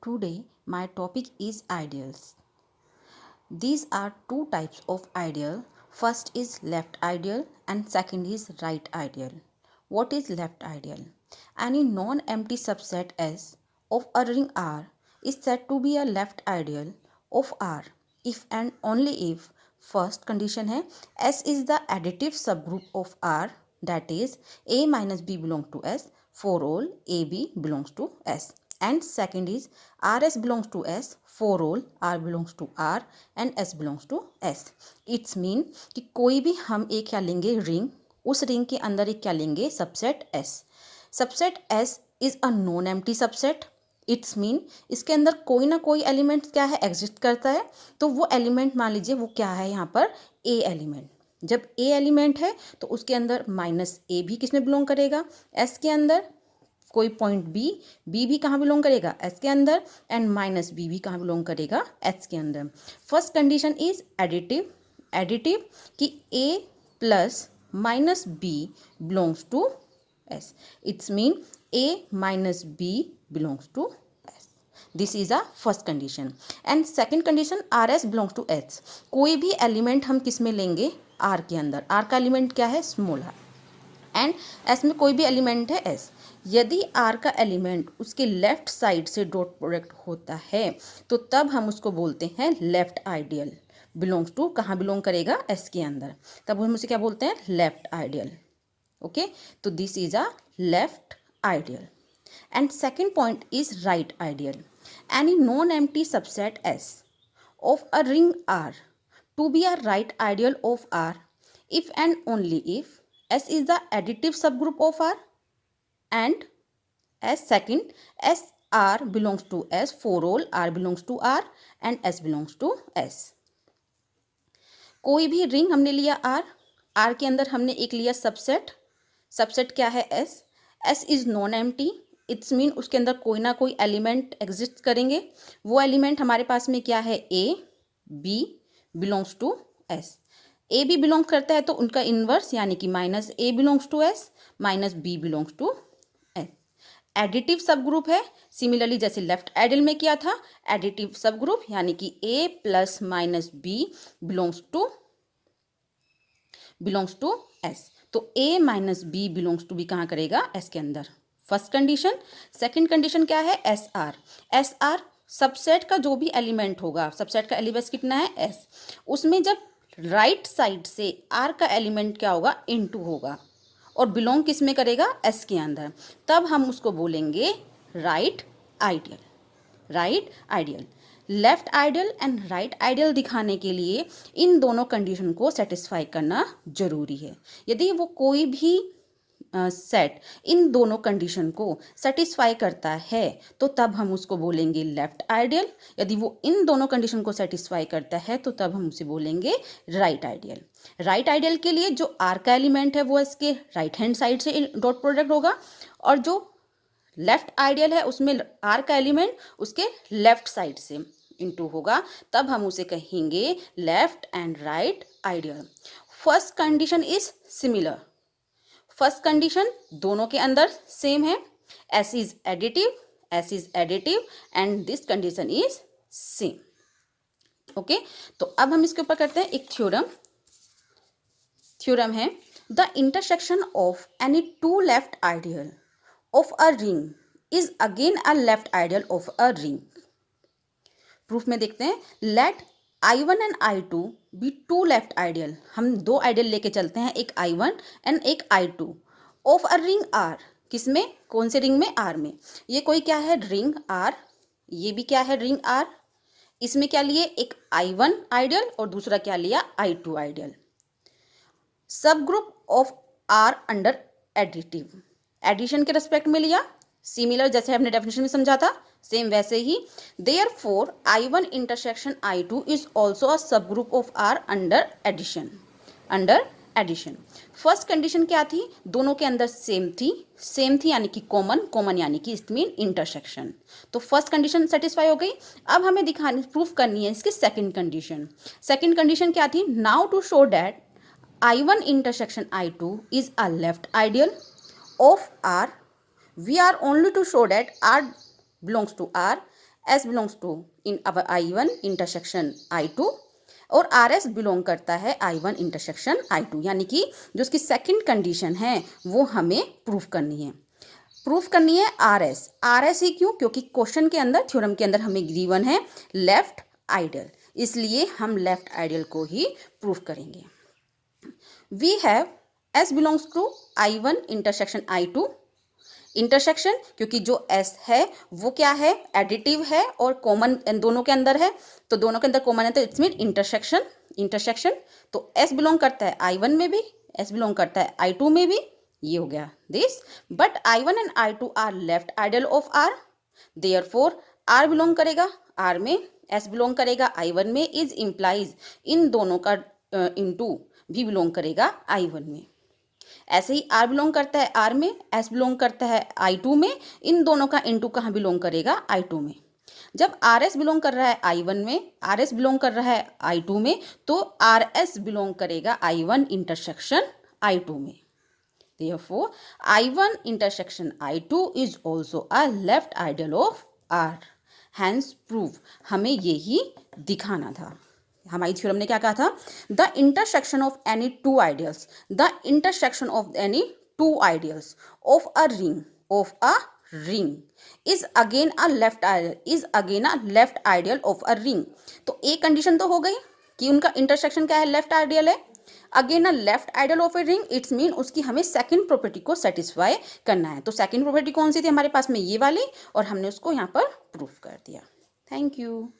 Today, my topic is ideals. These are two types of ideal. First is left ideal and second is right ideal. What is left ideal? Any non-empty subset S of a ring R is said to be a left ideal of R if and only if first condition है S is the additive subgroup of R, that is A minus B belong to S for all AB belongs to S. And second is RS belongs to S for all R belongs to R and S belongs to S. It's mean कि कोई भी हम एक क्या लेंगे ring, उस ring के अंदर एक क्या लेंगे subset S. Subset S is a non empty subset. It's mean इसके अंदर कोई ना कोई एलिमेंट क्या है एग्जिस्ट करता है. तो वो एलिमेंट मान लीजिए वो क्या है यहाँ पर ए एलिमेंट. जब ए एलिमेंट है तो उसके अंदर माइनस ए भी किसमें बिलोंग करेगा एस के अंदर. कोई पॉइंट बी भी कहाँ बिलोंग करेगा एस के अंदर एंड माइनस बी भी कहाँ बिलोंग करेगा एच के अंदर. First condition is additive. Additive कि A plus minus B belongs to S. It's mean A minus B belongs to S. This is a first condition. And second condition R S belongs to H. कोई भी element हम किस में लेंगे are के अंदर. Are का element क्या है स्मॉल आर एंड एस में कोई भी एलिमेंट है एस. यदि आर का एलिमेंट उसके लेफ्ट साइड से डॉट प्रोडक्ट होता है तो तब हम उसको बोलते हैं लेफ्ट आइडियल. बिलोंग्स टू कहाँ बिलोंग करेगा एस के अंदर. तब हम उसे क्या बोलते हैं लेफ्ट आइडियल. ओके तो this is a left ideal. And second point is right ideal. Any non empty subset S of a ring R to be a right ideal of R if and only if S is the additive subgroup of R and S second S R belongs to S for all R belongs to R and S belongs to S. कोई भी ring हमने लिया R. R के अंदर हमने एक लिया subset. Subset क्या है S. S is non empty. It's mean उसके अंदर कोई ना कोई एलिमेंट एग्जिस्ट करेंगे. वो एलिमेंट हमारे पास में क्या है A B belongs to S. A B belong करता है तो उनका इन्वर्स यानी कि minus A belongs to S minus B belongs to S. Additive sub group है. सिमिलरली जैसे लेफ्ट आइडियल में किया था एडिटिव सब ग्रुप यानी कि A plus minus B belongs to S. तो A minus B belongs to B कहाँ करेगा एस के अंदर. First condition. सेकंड कंडीशन क्या है S R. S R subset का जो भी एलिमेंट होगा. सबसेट का एलिमेंट कितना है एस. उसमें जब राइट साइड से आर का एलिमेंट क्या होगा इनटू होगा और बिलोंग किस में करेगा एस के अंदर. तब हम उसको बोलेंगे right ideal. Right ideal. Left ideal and right ideal दिखाने के लिए इन दोनों कंडीशन को सेटिस्फाई करना जरूरी है. यदि वो कोई भी सेट इन दोनों कंडीशन को सेटिस्फाई करता है तो तब हम उसको बोलेंगे लेफ्ट आइडियल. यदि वो इन दोनों कंडीशन को सेटिस्फाई करता है तो तब हम उसे बोलेंगे राइट आइडियल. राइट आइडियल के लिए जो आर का एलिमेंट है वो इसके राइट हैंड साइड से डॉट प्रोडक्ट होगा और जो लेफ्ट आइडियल है उसमें आर का एलिमेंट उसके लेफ्ट साइड से इनटू होगा. तब हम उसे कहेंगे left and right ideal. First condition is similar. First condition दोनों के अंदर सेम है. S is additive and this condition is same. Okay तो अब हम इसके ऊपर करते हैं एक थ्योरम. थ्योरम है the intersection of any two left ideal of a ring is again a left ideal of a ring. Proof में देखते हैं. Let I1 and I2 be two left ideal. हम दो आइडियल लेके चलते हैं एक I1 एंड एक I2 of a ring R. किसमें कौन से रिंग में R में. ये कोई क्या है रिंग R. ये भी क्या है रिंग R. इसमें क्या लिए एक I1 आइडियल और दूसरा क्या लिया I2 आइडियल. सब group of R under additive. Addition के रेस्पेक्ट में लिया. सिमिलर जैसे हमने डेफिनेशन में समझा था सेम वैसे ही. Therefore I1 intersection I2 is also a sub group of R under addition. First condition क्या थी दोनों के अंदर सेम थी यानी कि कॉमन यानी कि इट मीन इंटरसेक्शन. तो फर्स्ट कंडीशन सेटिस्फाई हो गई. अब हमें दिखानी प्रूफ करनी है इसकी सेकंड कंडीशन. सेकंड कंडीशन क्या थी now to show that I1 intersection I2 is a left ideal of R. We are only to show that R belongs to R S belongs to in our I1 intersection I2 और RS belong करता है I1 intersection I2, यानी कि जो उसकी second condition है वो हमें प्रूफ करनी है। प्रूफ करनी है RS ही क्यों? क्योंकि क्वेश्चन के अंदर, थ्योरम के अंदर हमें गिवन है लेफ्ट आइडियल, इसलिए हम लेफ्ट आइडियल को ही प्रूफ करेंगे। We have S belongs to I1 intersection I2। Intersection क्योंकि जो S है वो क्या है, एडिटिव है और कॉमन दोनों के अंदर है, तो दोनों के अंदर कॉमन है तो इट्स मीन इंटरसेक्शन। तो S बिलोंग करता है I1 में भी, S बिलोंग करता है I2 में भी, ये हो गया this. But I1 and I2 are left ideal of R, therefore R belong करेगा R में, S बिलोंग करेगा I1 में, इज इम्प्लाइज इन दोनों का इनटू भी बिलोंग करेगा I1 में। ऐसे ही R बिलोंग करता है R में, S बिलोंग करता है I2 में, इन दोनों का इनटू कहाँ बिलोंग करेगा I2 में। जब RS बिलोंग कर रहा है I1 में, RS बिलोंग कर रहा है I2 में, तो RS बिलोंग करेगा I1 इंटरसेक्शन I2 में। Therefore, I1 intersection I2 is also a left ideal of R. Hence, prove हमें यही दिखाना था। हमारी थ्योरम ने क्या कहा था? The intersection of any to ideals, the intersection of any to ideals of a ring is again a left ideal of a ring. तो एक कंडीशन तो हो गई कि उनका इंटरसेक्शन क्या है, लेफ्ट आइडियल है। Again a left ideal of a ring, it's mean उसकी हमें सेकंड प्रॉपर्टी को सेटिस्फाई करना है। तो सेकंड प्रॉपर्टी कौन सी थी हमारे पास में, ये वाली, और हमने उसको यहाँ पर प्रूफ कर दिया। Thank you.